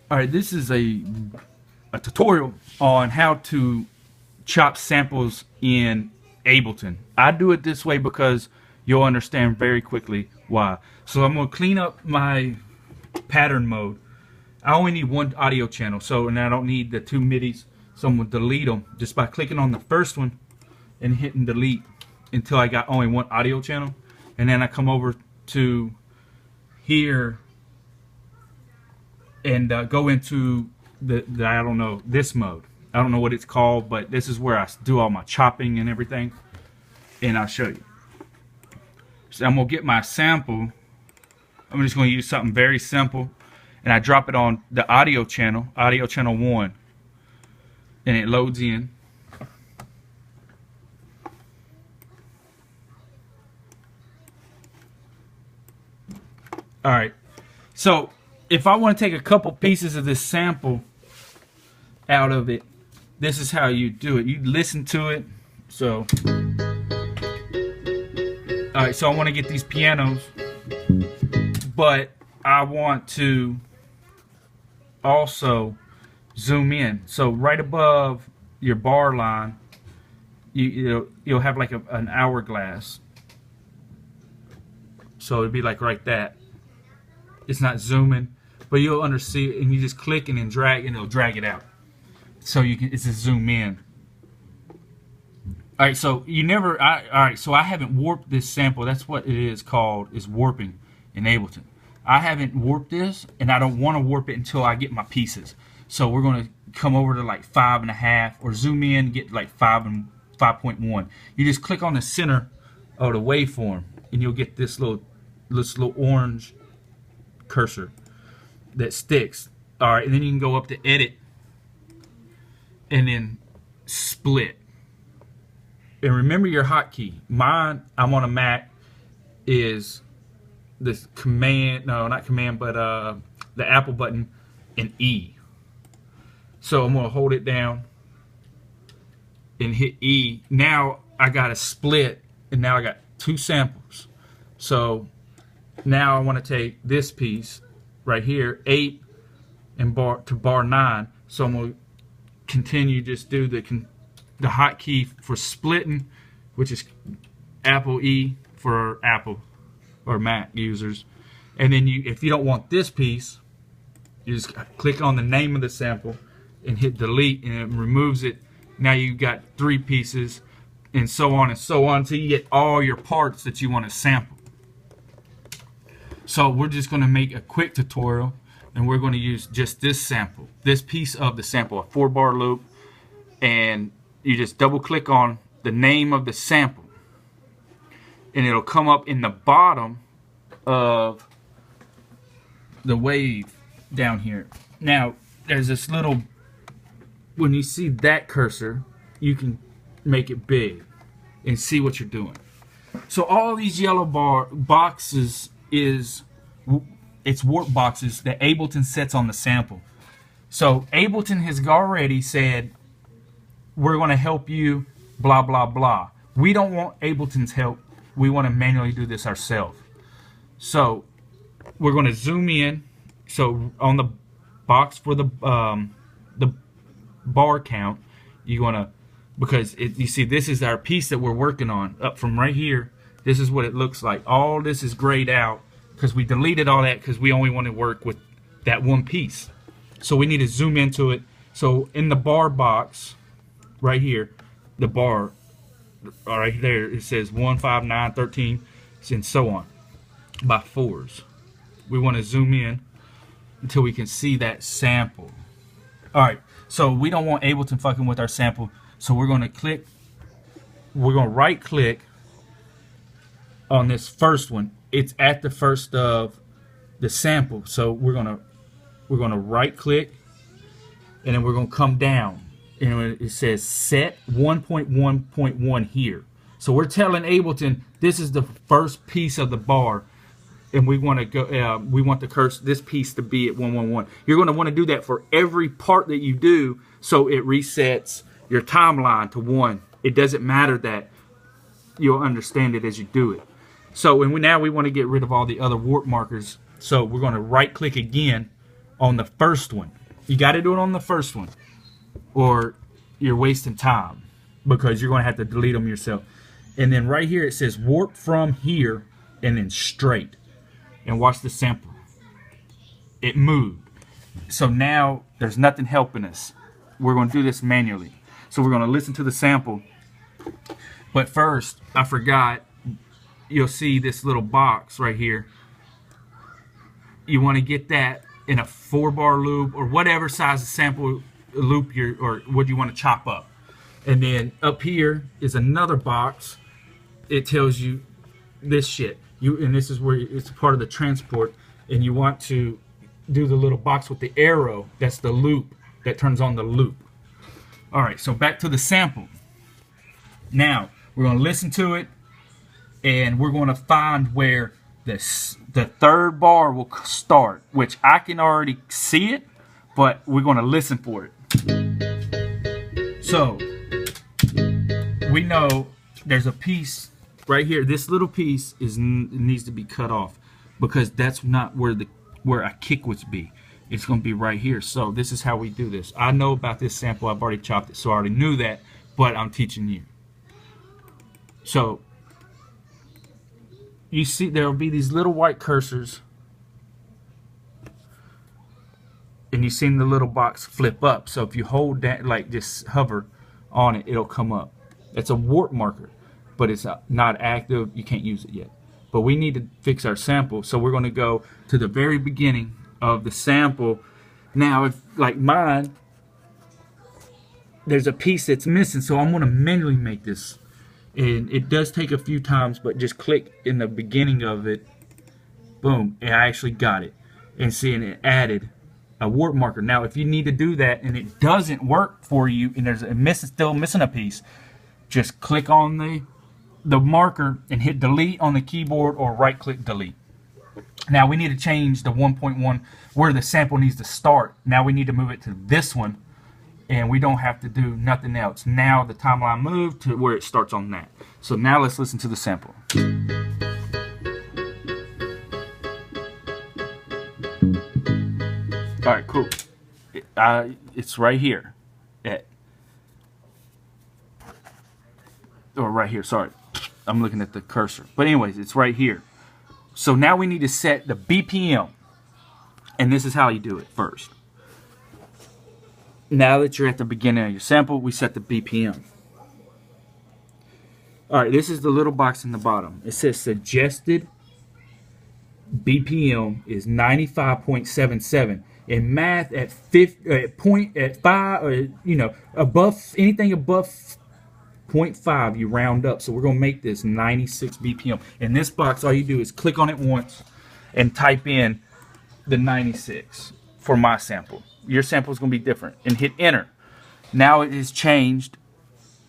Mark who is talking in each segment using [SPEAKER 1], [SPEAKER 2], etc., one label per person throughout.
[SPEAKER 1] All right, this is a tutorial on how to chop samples in Ableton. I do it this way because you'll understand very quickly why. So I'm going to clean up my pattern mode. I only need one audio channel, and I don't need the two MIDIs. So I'm going to delete them just by clicking on the first one and hitting delete until I got only one audio channel. And then I come over to here and go into the I don't know, this mode. I don't know what it's called, but this is where I do all my chopping and everything. And I'll show you. So I'm going to get my sample. I'm just going to use something very simple. And I drop it on the audio channel 1. And it loads in. Alright. So if I want to take a couple pieces of this sample out of it, this is how you do it. You listen to it. So, alright, so I want to get these pianos, but I want to also zoom in. So right above your bar line, you'll have like an hourglass. So it'd be like right that. It's not zooming, but you'll understand, and you just click and then drag, and it'll drag it out. So you can, it's a zoom in. All right, so all right, so I haven't warped this sample. That's what it is called, is warping in Ableton. I haven't warped this, and I don't want to warp it until I get my pieces. So we're going to come over to like 5.5, or zoom in, get like 5 and 5.1. You just click on the center of the waveform, and you'll get this little orange cursor that sticks. All right, and then you can go up to edit and then split. And remember your hotkey. Mine, I'm on a Mac, is this command, no, not command, but the Apple button and E. So I'm gonna hold it down and hit E. Now I got a split, and now I got 2 samples. So now I want to take this piece right here, 8 and bar 9. So I'm going to continue, just do the hotkey for splitting, which is Apple E for Apple or Mac users. And then if you don't want this piece, you just click on the name of the sample and hit delete, and it removes it. Now you've got 3 pieces, and so on until you get all your parts that you want to sample. So we're just going to make a quick tutorial, and we're going to use just this sample, this piece of the sample, a 4-bar loop, and you just double click on the name of the sample, and it'll come up in the bottom of the wave down here. Now there's this little, when you see that cursor, you can make it big and see what you're doing. So all these yellow boxes it's warp boxes that Ableton sets on the sample. So Ableton has already said, we're going to help you, blah blah blah. We don't want Ableton's help. We want to manually do this ourselves. So we're going to zoom in. So on the box for the bar count, you're going to, because you see this is our piece that we're working on. Up from right here, this is what it looks like. All this is grayed out because we deleted all that because we only want to work with that one piece. So we need to zoom into it. So in the bar box right here, the bar right there, it says 1, 5, 9, 13, and so on by 4s. We want to zoom in until we can see that sample. Alright, so we don't want Ableton fucking with our sample, so we're going to right click on this first one. It's at the first of the sample, so we're gonna right click, and then we're gonna come down, and it says set 1.1.1 here. So we're telling Ableton this is the first piece of the bar, and we want to go. We want this piece to be at 1.1.1. You're going to want to do that for every part that you do, so it resets your timeline to 1. It doesn't matter that. You'll understand it as you do it. So now we want to get rid of all the other warp markers. So we're going to right click again on the first one. You got to do it on the first one, or you're wasting time because you're going to have to delete them yourself. And then right here it says warp from here and then straight. And watch the sample. It moved. So now there's nothing helping us. We're going to do this manually. So we're going to listen to the sample. But first, I forgot, you'll see this little box right here. You want to get that in a 4-bar loop or whatever size of sample loop or what you want to chop up. And then up here is another box. It tells you this shit. And this is where it's part of the transport. And you want to do the little box with the arrow. That's the loop that turns on the loop. All right, so back to the sample. Now we're going to listen to it, and we're going to find where the third bar will start, which I can already see it, but we're going to listen for it. So we know there's a piece right here. This little piece needs to be cut off because that's not where a kick would be. It's going to be right here. So this is how we do this. I know about this sample. I've already chopped it, so I already knew that, but I'm teaching you. So you see there will be these little white cursors, and you've seen the little box flip up. So if you hold that, like just hover on it, it'll come up. It's a warp marker, but it's not active. You can't use it yet. But we need to fix our sample, so we're going to go to the very beginning of the sample. Now, if like mine, there's a piece that's missing, so I'm going to manually make this. And it does take a few times, but just click in the beginning of it. Boom, and I actually got it. And seeing it added a warp marker. Now, if you need to do that and it doesn't work for you, and there's still missing a piece, just click on the marker and hit delete on the keyboard, or right click delete. Now we need to change the 1.1 where the sample needs to start. Now we need to move it to this one, and we don't have to do nothing else. Now the timeline moved to where it starts on that. So now let's listen to the sample. All right, cool. It's right here. Or right here, sorry. I'm looking at the cursor. But anyways, it's right here. So now we need to set the BPM. And this is how you do it first. Now that you're at the beginning of your sample, we set the BPM. Alright, this is the little box in the bottom. It says suggested BPM is 95.77. In math, at 5, or above anything above 0.5, you round up. So we're going to make this 96 BPM. In this box, all you do is click on it once and type in the 96 for my sample. Your sample is going to be different, and hit enter. Now it has changed.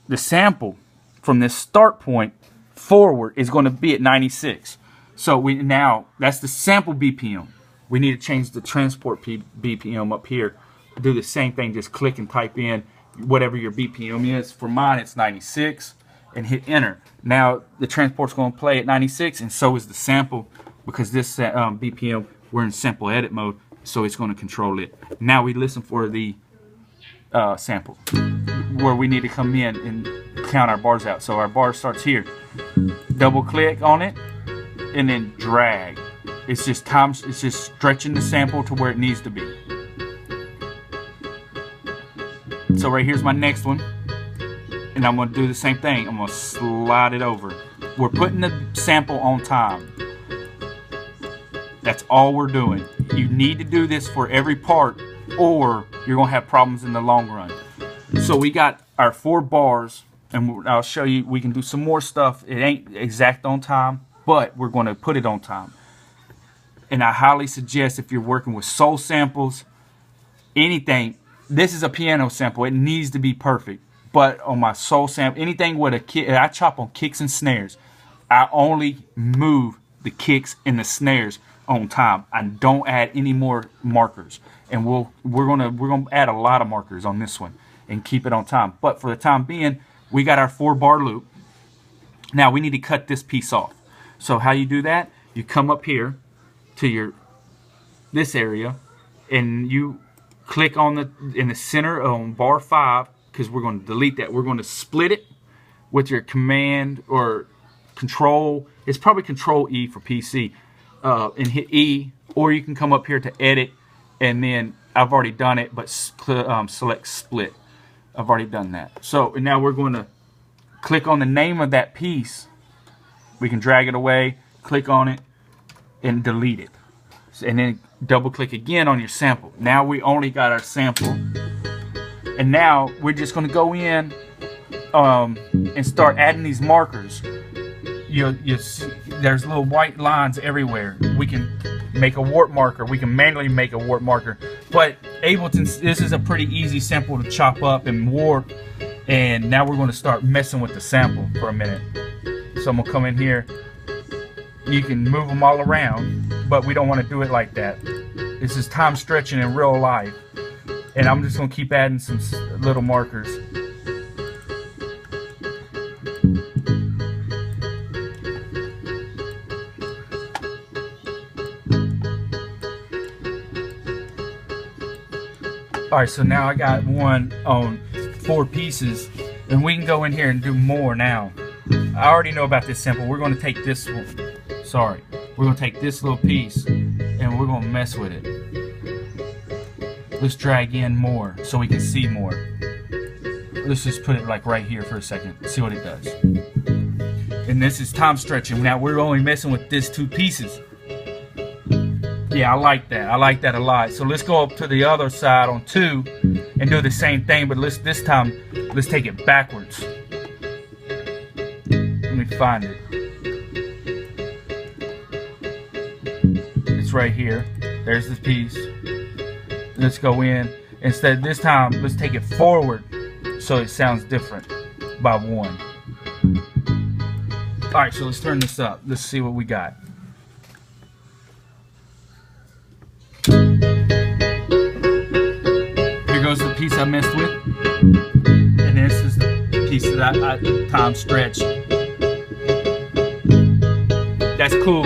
[SPEAKER 1] The sample from this start point forward is going to be at 96. So now that's the sample BPM. We need to change the transport BPM up here. Do the same thing. Just click and type in whatever your BPM is. For mine, it's 96, and hit enter. Now the transport's going to play at 96, and so is the sample, because this BPM, we're in sample edit mode, so it's going to control it. Now we listen for the sample, where we need to come in and count our bars out. So our bar starts here. Double click on it, and then drag. It's just stretching the sample to where it needs to be. So right here's my next one, and I'm going to do the same thing. I'm going to slide it over. We're putting the sample on time. That's all we're doing. You need to do this for every part, or you're going to have problems in the long run. So we got our 4 bars, and I'll show you. We can do some more stuff. It ain't exact on time, but we're going to put it on time. And I highly suggest, if you're working with soul samples, anything, this is a piano sample. It needs to be perfect. But on my soul sample, anything with a kick, I chop on kicks and snares. I only move the kicks and the snares on time. I don't add any more markers. And we're gonna add a lot of markers on this one and keep it on time. But for the time being, we got our 4-bar loop. Now we need to cut this piece off. So how you do that? You come up here to this area, and you click on in the center on bar 5, because we're going to delete that. We're going to split it with your command or control. It's probably control E for PC, and hit E, or you can come up here to edit, and then I've already done it, but select split. I've already done that. So and now we're going to click on the name of that piece. We can drag it away, click on it, and delete it. And then double click again on your sample. Now we only got our sample. And now we're just going to go in and start adding these markers. There's little white lines everywhere. We can make a warp marker. We can manually make a warp marker. But Ableton, this is a pretty easy sample to chop up and warp. And now we're going to start messing with the sample for a minute. So I'm going to come in here. You can move them all around, but we don't want to do it like that. This is time stretching in real life. And I'm just going to keep adding some little markers. Alright, so now I got one on 4 pieces, and we can go in here and do more now. I already know about this sample. We're going to take this one. Sorry. We're going to take this little piece and we're going to mess with it. Let's drag in more so we can see more. Let's just put it like right here for a second. See what it does. And this is time stretching. Now we're only messing with these 2 pieces. Yeah, I like that. I like that a lot. So let's go up to the other side on 2 and do the same thing, but this time let's take it backwards. Let me find it. It's right here. There's this piece. Let's go in. Instead this time, let's take it forward so it sounds different by 1. Alright, so let's turn this up. Let's see what we got. Here goes the piece I messed with. And this is the piece that I time stretched. That's cool.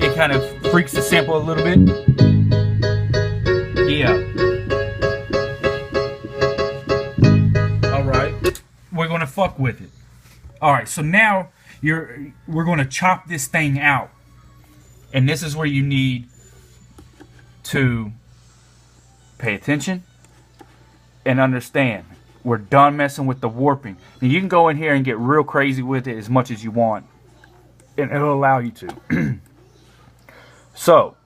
[SPEAKER 1] It kind of freaks the sample a little bit. Yeah. Alright. We're gonna fuck with it. Alright, so now we're gonna chop this thing out. And this is where you need to pay attention and understand. We're done messing with the warping. And you can go in here and get real crazy with it as much as you want, and it'll allow you to. So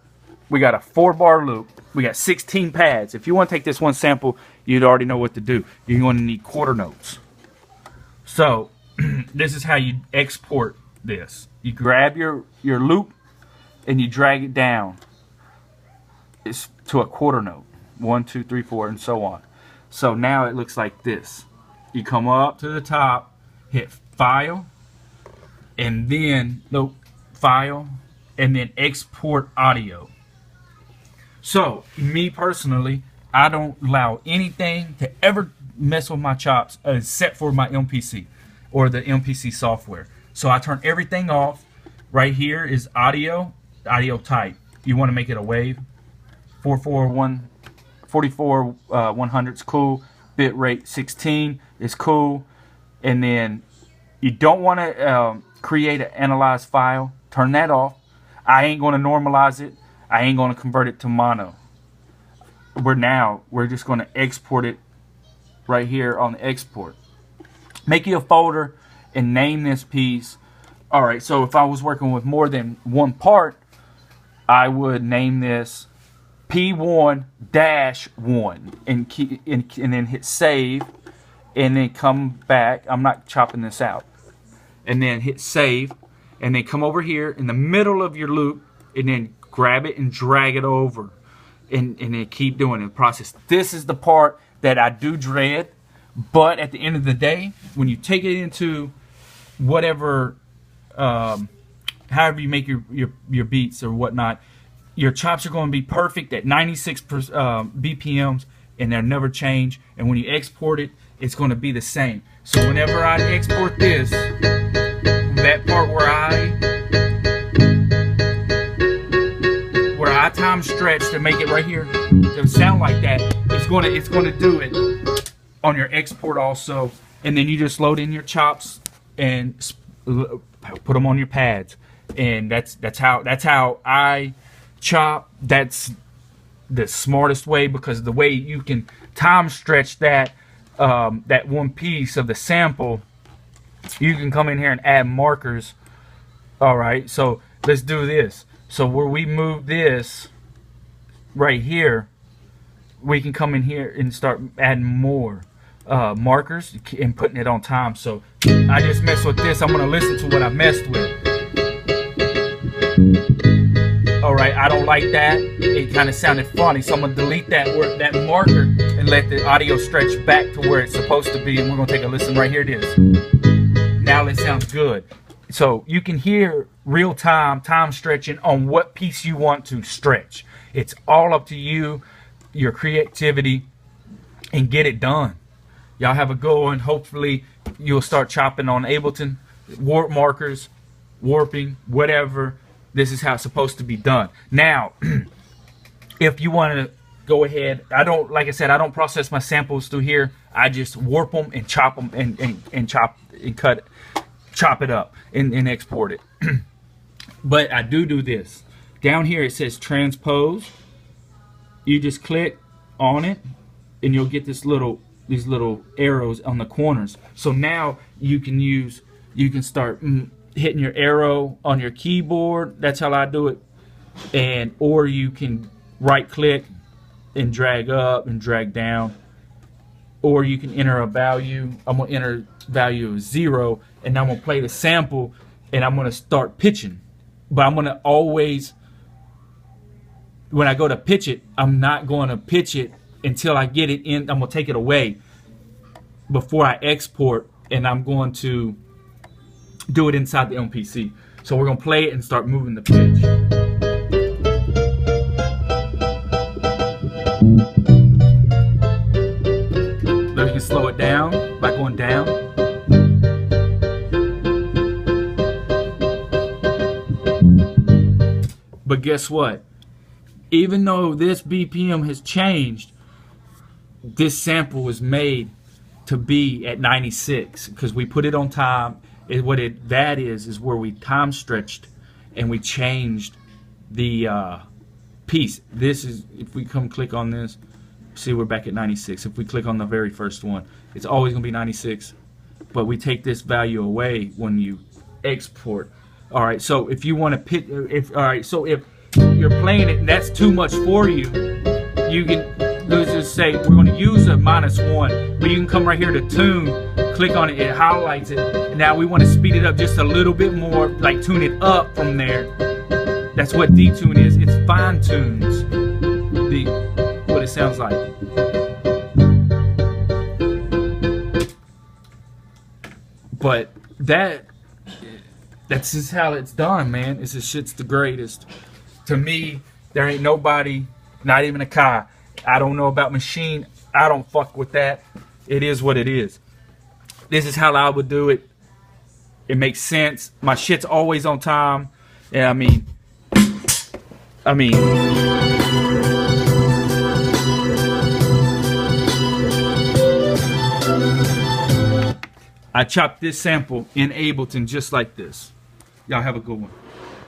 [SPEAKER 1] we got a 4-bar loop. We got 16 pads. If you want to take this one sample, you'd already know what to do. You're going to need quarter notes. So this is how you export this. You grab your loop and you drag it down. It's to a quarter note. 1, 2, 3, 4, and so on. So now it looks like this. You come up to the top, hit File, and then File, and then Export Audio. So me personally, I don't allow anything to ever mess with my chops except for my MPC or the MPC software. So I turn everything off. Right here is audio type. You want to make it a wave. 44 cool. Bit rate 16 is cool. And then you don't want to create an analyze file. Turn that off. I ain't going to normalize it. I ain't going to convert it to mono. We're just going to export it right here on the export. Make you a folder and name this piece. Alright, so if I was working with more than one part, I would name this P1-1 and then hit save, and then come back. I'm not chopping this out. And then hit save, and then come over here in the middle of your loop, and then grab it and drag it over, and then keep doing the process. This is the part that I do dread, but at the end of the day, when you take it into whatever, however you make your beats or whatnot, your chops are going to be perfect at 96 BPMs, and they'll never change. And when you export it, it's going to be the same. So whenever I export this, that part where I time time stretch to make it right here to sound like that. It's gonna do it on your export also, and then you just load in your chops and put them on your pads, and that's how I chop. That's the smartest way, because the way you can time stretch that that one piece of the sample, you can come in here and add markers. All right, so let's do this. So where we move this right here, we can come in here and start adding more markers and putting it on time. So I just messed with this. I'm gonna listen to what I messed with. All right, I don't like that. It kind of sounded funny, so I'm gonna delete that marker and let the audio stretch back to where it's supposed to be. And we're gonna take a listen right here. It is. Now it sounds good. So you can hear real time stretching on what piece you want to stretch. It's all up to you, your creativity, and get it done. Y'all have a good one. Hopefully you'll start chopping on Ableton, warp markers, warping, whatever. This is how it's supposed to be done. Now, if you want to go ahead, like I said, I don't process my samples through here. I just warp them and chop them and chop and chop it up and export it. But I do this. Down here it says transpose. You just click on it and you'll get these little arrows on the corners. So now you can start hitting your arrow on your keyboard. That's how I do it. Or you can right click and drag up and drag down. Or you can enter a value. I'm gonna enter value of 0, and I'm gonna play the sample and I'm gonna start pitching. But I'm gonna always, when I go to pitch it, I'm not going to pitch it until I get it in. I'm gonna take it away before I export, and I'm going to do it inside the MPC. So we're gonna play it and start moving the pitch. Then you can slow it down by going down. But guess what? Even though this BPM has changed, this sample was made to be at 96 because we put it on time. That is where we time stretched and we changed the piece. This is, if we come click on this, see we're back at 96. If we click on the very first one, it's always gonna be 96. But we take this value away when you export. All right, so if you want to pitch, if you're playing it and that's too much for you, you can, let's just say we're going to use a -1, but you can come right here to tune, click on it, it highlights it. Now we want to speed it up just a little bit more, like tune it up from there. That's what detune is. It's fine tunes what it sounds like. But that's just how it's done, man. It's just shit's the greatest. To me, there ain't nobody, not even a Kai. I don't know about machine. I don't fuck with that. It is what it is. This is how I would do it. It makes sense. My shit's always on time. Yeah, I mean, I chopped this sample in Ableton just like this. Y'all have a good one.